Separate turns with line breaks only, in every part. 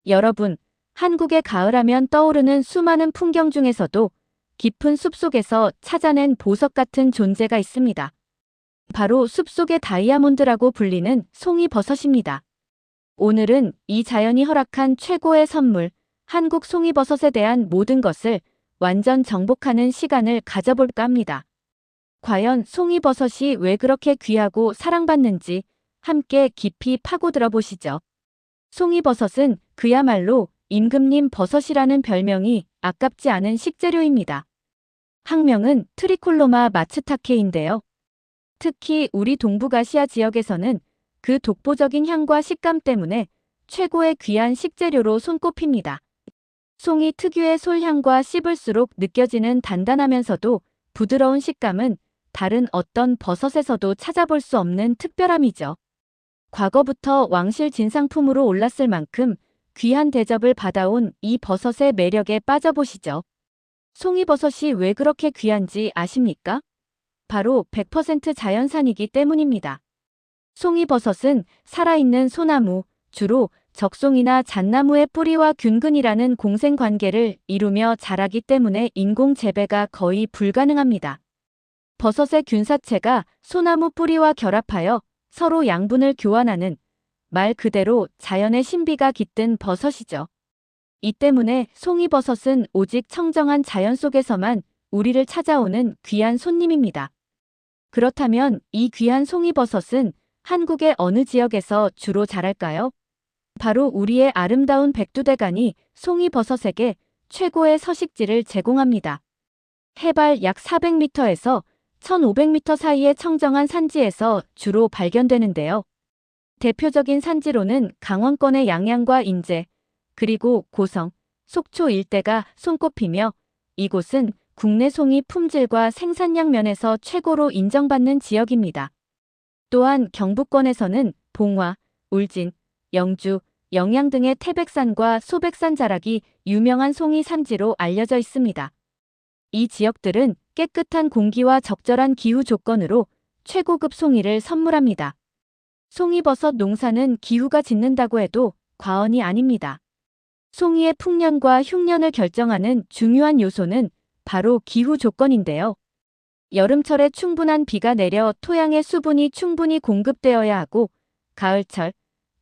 여러분, 한국의 가을하면 떠오르는 수많은 풍경 중에서도 깊은 숲속에서 찾아낸 보석 같은 존재가 있습니다. 바로 숲속의 다이아몬드라고 불리는 송이버섯입니다. 오늘은 이 자연이 허락한 최고의 선물, 한국 송이버섯에 대한 모든 것을 완전 정복하는 시간을 가져볼까 합니다. 과연 송이버섯이 왜 그렇게 귀하고 사랑받는지 함께 깊이 파고들어 보시죠. 송이버섯은 그야말로 임금님 버섯이라는 별명이 아깝지 않은 식재료입니다. 학명은 트리콜로마 마츠타케인데요. 특히 우리 동북아시아 지역에서는 그 독보적인 향과 식감 때문에 최고의 귀한 식재료로 손꼽힙니다. 송이 특유의 솔향과 씹을수록 느껴지는 단단하면서도 부드러운 식감은 다른 어떤 버섯에서도 찾아볼 수 없는 특별함이죠. 과거부터 왕실 진상품으로 올랐을 만큼 귀한 대접을 받아온 이 버섯의 매력에 빠져보시죠. 송이버섯이 왜 그렇게 귀한지 아십니까? 바로 100% 자연산이기 때문입니다. 송이버섯은 살아있는 소나무, 주로 적송이나 잣나무의 뿌리와 균근이라는 공생관계를 이루며 자라기 때문에 인공 재배가 거의 불가능합니다. 버섯의 균사체가 소나무 뿌리와 결합하여 서로 양분을 교환하는 말 그대로 자연의 신비가 깃든 버섯이죠. 이 때문에 송이버섯은 오직 청정한 자연 속에서만 우리를 찾아오는 귀한 손님입니다. 그렇다면 이 귀한 송이버섯은 한국의 어느 지역에서 주로 자랄까요? 바로 우리의 아름다운 백두대간이 송이버섯에게 최고의 서식지를 제공합니다. 해발 약 400m에서 1500m 사이의 청정한 산지에서 주로 발견되는데요. 대표적인 산지로는 강원권의 양양과 인제, 그리고 고성, 속초 일대가 손꼽히며 이곳은 국내 송이 품질과 생산량 면에서 최고로 인정받는 지역입니다. 또한 경북권에서는 봉화, 울진, 영주, 영양 등의 태백산과 소백산 자락이 유명한 송이 산지로 알려져 있습니다. 이 지역들은 깨끗한 공기와 적절한 기후 조건으로 최고급 송이를 선물합니다. 송이버섯 농사는 기후가 짓는다고 해도 과언이 아닙니다. 송이의 풍년과 흉년을 결정하는 중요한 요소는 바로 기후 조건인데요. 여름철에 충분한 비가 내려 토양의 수분이 충분히 공급되어야 하고 가을철,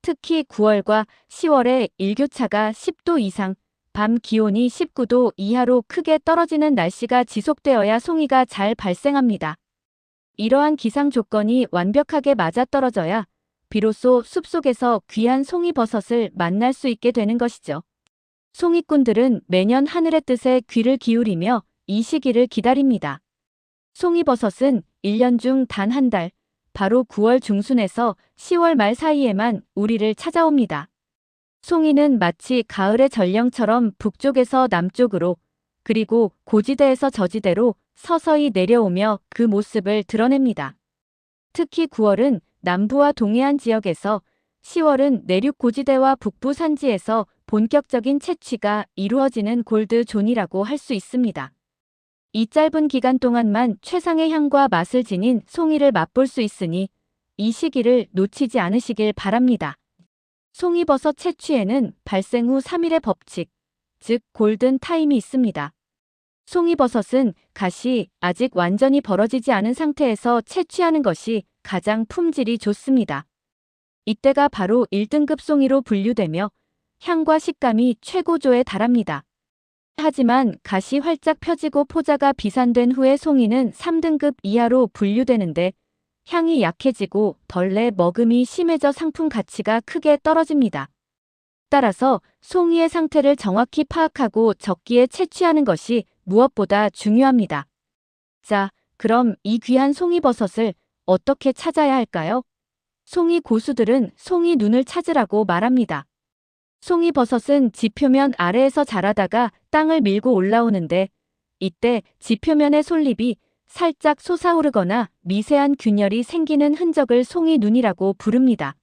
특히 9월과 10월에 일교차가 10도 이상, 밤 기온이 19도 이하로 크게 떨어지는 날씨가 지속되어야 송이가 잘 발생합니다. 이러한 기상 조건이 완벽하게 맞아떨어져야 비로소 숲속에서 귀한 송이버섯을 만날 수 있게 되는 것이죠. 송이꾼들은 매년 하늘의 뜻에 귀를 기울이며 이 시기를 기다립니다. 송이버섯은 1년 중 단 한 달, 바로 9월 중순에서 10월 말 사이에만 우리를 찾아옵니다. 송이는 마치 가을의 전령처럼 북쪽에서 남쪽으로, 그리고 고지대에서 저지대로 서서히 내려오며 그 모습을 드러냅니다. 특히 9월은 남부와 동해안 지역에서, 10월은 내륙 고지대와 북부 산지에서 본격적인 채취가 이루어지는 골드존이라고 할 수 있습니다. 이 짧은 기간 동안만 최상의 향과 맛을 지닌 송이를 맛볼 수 있으니 이 시기를 놓치지 않으시길 바랍니다. 송이버섯 채취에는 발생 후 3일의 법칙, 즉 골든 타임이 있습니다. 송이버섯은 갓이 아직 완전히 벌어지지 않은 상태에서 채취하는 것이 가장 품질이 좋습니다. 이때가 바로 1등급 송이로 분류되며 향과 식감이 최고조에 달합니다. 하지만 갓이 활짝 펴지고 포자가 비산된 후에 송이는 3등급 이하로 분류되는데 향이 약해지고 벌레 머금이 심해져 상품 가치가 크게 떨어집니다. 따라서 송이의 상태를 정확히 파악하고 적기에 채취하는 것이 무엇보다 중요합니다. 자, 그럼 이 귀한 송이버섯을 어떻게 찾아야 할까요? 송이 고수들은 송이 눈을 찾으라고 말합니다. 송이버섯은 지표면 아래에서 자라다가 땅을 밀고 올라오는데 이때 지표면의 솔잎이 살짝 솟아오르거나 미세한 균열이 생기는 흔적을 송이 눈이라고 부릅니다.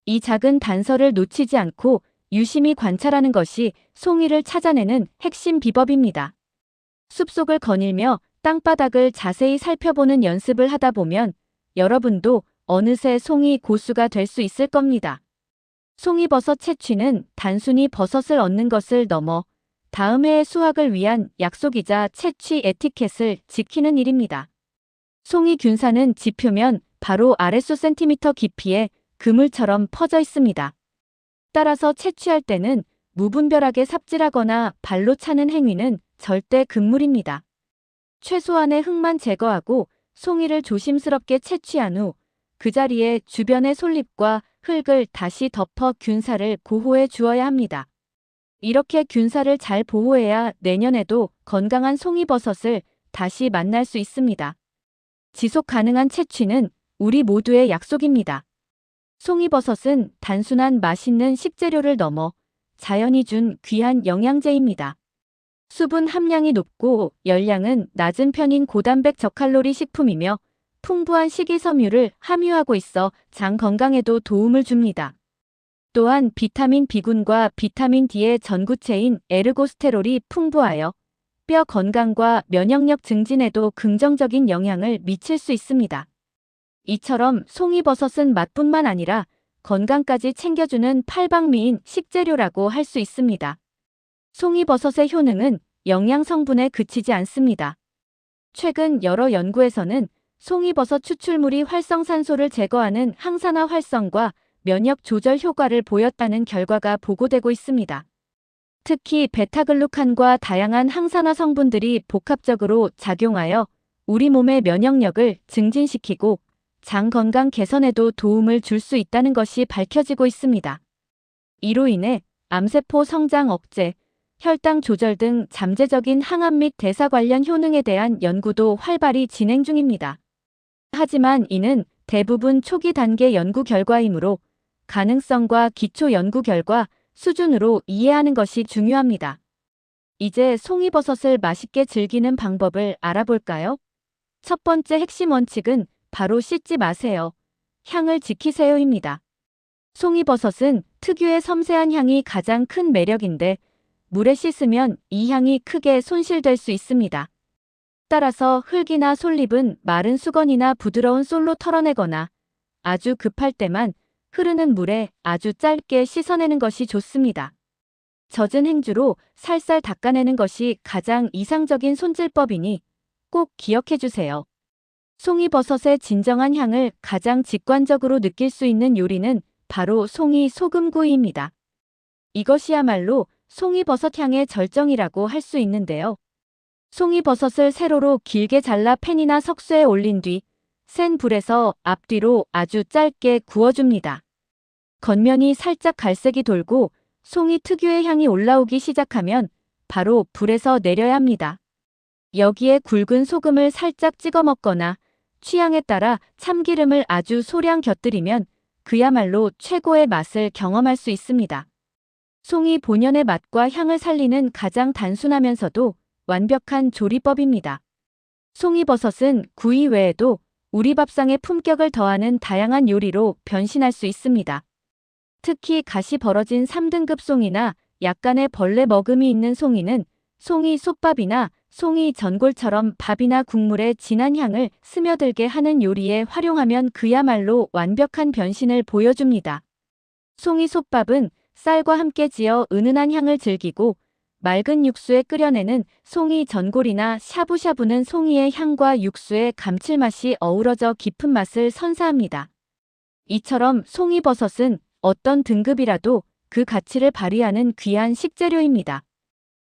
이 작은 단서를 놓치지 않고 유심히 관찰하는 것이 송이를 찾아내는 핵심 비법입니다. 숲속을 거닐며 땅바닥을 자세히 살펴보는 연습을 하다 보면 여러분도 어느새 송이 고수가 될 수 있을 겁니다. 송이버섯 채취는 단순히 버섯을 얻는 것을 넘어 다음 해의 수확을 위한 약속이자 채취 에티켓을 지키는 일입니다. 송이 균사는 지표면 바로 아래수 센티미터 깊이에 그물처럼 퍼져 있습니다. 따라서 채취할 때는 무분별하게 삽질하거나 발로 차는 행위는 절대 금물입니다. 최소한의 흙만 제거하고 송이를 조심스럽게 채취한 후 그 자리에 주변의 솔잎과 흙을 다시 덮어 균사를 보호해 주어야 합니다. 이렇게 균사를 잘 보호해야 내년에도 건강한 송이버섯을 다시 만날 수 있습니다. 지속 가능한 채취는 우리 모두의 약속입니다. 송이버섯은 단순한 맛있는 식재료를 넘어 자연이 준 귀한 영양제입니다. 수분 함량이 높고 열량은 낮은 편인 고단백 저칼로리 식품이며 풍부한 식이섬유를 함유하고 있어 장 건강에도 도움을 줍니다. 또한 비타민 B군과 비타민 D의 전구체인 에르고스테롤이 풍부하여 뼈 건강과 면역력 증진에도 긍정적인 영향을 미칠 수 있습니다. 이처럼 송이버섯은 맛뿐만 아니라 건강까지 챙겨주는 팔방미인 식재료라고 할 수 있습니다. 송이버섯의 효능은 영양 성분에 그치지 않습니다. 최근 여러 연구에서는 송이버섯 추출물이 활성산소를 제거하는 항산화 활성과 면역 조절 효과를 보였다는 결과가 보고되고 있습니다. 특히 베타글루칸과 다양한 항산화 성분들이 복합적으로 작용하여 우리 몸의 면역력을 증진시키고 장 건강 개선에도 도움을 줄 수 있다는 것이 밝혀지고 있습니다. 이로 인해 암세포 성장 억제, 혈당 조절 등 잠재적인 항암 및 대사 관련 효능에 대한 연구도 활발히 진행 중입니다. 하지만 이는 대부분 초기 단계 연구 결과이므로 가능성과 기초 연구 결과 수준으로 이해하는 것이 중요합니다. 이제 송이버섯을 맛있게 즐기는 방법을 알아볼까요? 첫 번째 핵심 원칙은 바로 씻지 마세요. 향을 지키세요입니다. 송이버섯은 특유의 섬세한 향이 가장 큰 매력인데 물에 씻으면 이 향이 크게 손실될 수 있습니다. 따라서 흙이나 솔잎은 마른 수건이나 부드러운 솔로 털어내거나 아주 급할 때만 흐르는 물에 아주 짧게 씻어내는 것이 좋습니다. 젖은 행주로 살살 닦아내는 것이 가장 이상적인 손질법이니 꼭 기억해 주세요. 송이버섯의 진정한 향을 가장 직관적으로 느낄 수 있는 요리는 바로 송이 소금구이입니다. 이것이야말로 송이버섯 향의 절정이라고 할 수 있는데요. 송이버섯을 세로로 길게 잘라 팬이나 석쇠에 올린 뒤 센 불에서 앞뒤로 아주 짧게 구워줍니다. 겉면이 살짝 갈색이 돌고 송이 특유의 향이 올라오기 시작하면 바로 불에서 내려야 합니다. 여기에 굵은 소금을 살짝 찍어 먹거나 취향에 따라 참기름을 아주 소량 곁들이면 그야말로 최고의 맛을 경험할 수 있습니다. 송이 본연의 맛과 향을 살리는 가장 단순하면서도 완벽한 조리법입니다. 송이버섯은 구이 외에도 우리 밥상에 품격을 더하는 다양한 요리로 변신할 수 있습니다. 특히 가시 벌어진 3등급 송이나 약간의 벌레 머금이 있는 송이는 송이 솥밥이나 송이 전골처럼 밥이나 국물에 진한 향을 스며들게 하는 요리에 활용하면 그야말로 완벽한 변신을 보여줍니다. 송이 솥밥은 쌀과 함께 지어 은은한 향을 즐기고 맑은 육수에 끓여내는 송이 전골이나 샤브샤브는 송이의 향과 육수의 감칠맛이 어우러져 깊은 맛을 선사합니다. 이처럼 송이버섯은 어떤 등급이라도 그 가치를 발휘하는 귀한 식재료입니다.